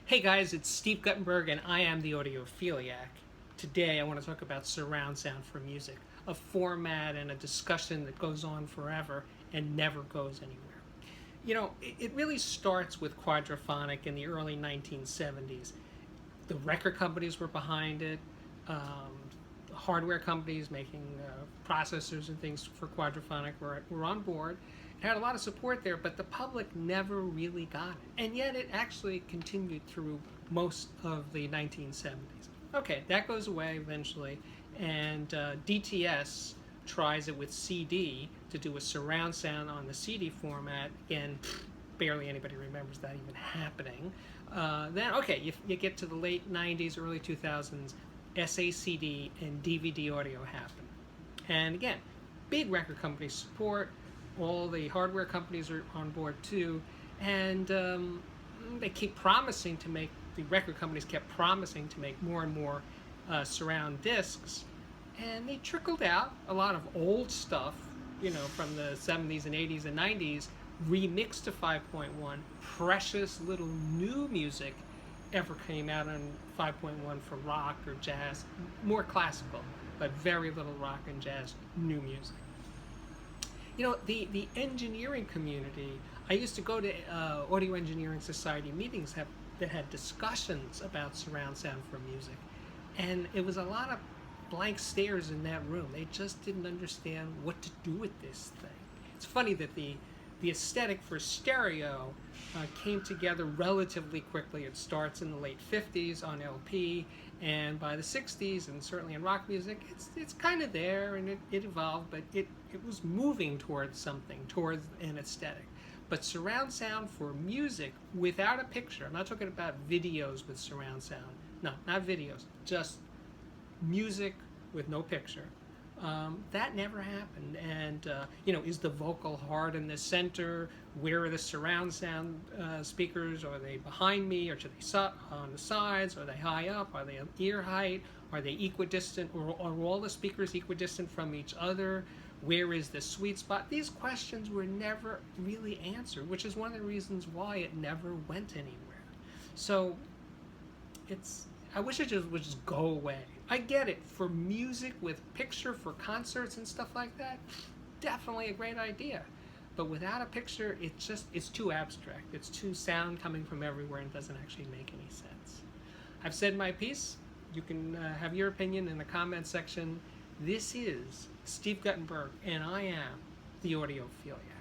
Hey guys, it's Steve Guttenberg and I am the Audiophiliac. Today I want to talk about surround sound for music, a format and a discussion that goes on forever and never goes anywhere. It really starts with quadraphonic in the early 1970s. The record companies were behind it, hardware companies making processors and things for quadraphonic were on board. It had a lot of support there, but the public never really got it. And yet it actually continued through most of the 1970s. Okay, that goes away eventually, and DTS tries it with CD to do a surround sound on the CD format. Again, barely anybody remembers that even happening. Then, okay, you get to the late 90s, early 2000s, SACD and DVD audio happen. And again, big record companies support, all the hardware companies are on board too, and they keep promising to make, the record companies kept promising to make more and more surround discs, and they trickled out a lot of old stuff, from the 70s and 80s and 90s, remixed to 5.1. Precious little new music ever came out on 5.1 for rock or jazz, more classical, but very little rock and jazz new music. The engineering community, I used to go to Audio Engineering Society meetings that had discussions about surround sound for music, and it was a lot of blank stares in that room. They just didn't understand what to do with this thing. It's funny that the aesthetic for stereo came together relatively quickly. It starts in the late 50s on LP, and by the 60s, and certainly in rock music, it's kind of there, and it evolved, but it was moving towards something, towards an aesthetic. But surround sound for music without a picture, I'm not talking about videos with surround sound, no, not videos, just music with no picture. That never happened. And is the vocal hard in the center? Where are the surround sound speakers? Are they behind me, or should they on the sides? Are they high up? Are they ear height? Are they equidistant, or are all the speakers equidistant from each other? Where is the sweet spot? These questions were never really answered, which is one of the reasons why it never went anywhere. So I wish it would just go away. I get it, for music with picture, for concerts and stuff like that, definitely a great idea. But without a picture, it's too abstract. It's too sound coming from everywhere and doesn't actually make any sense. I've said my piece. You can have your opinion in the comment section. This is Steve Guttenberg, and I am the Audiophiliac.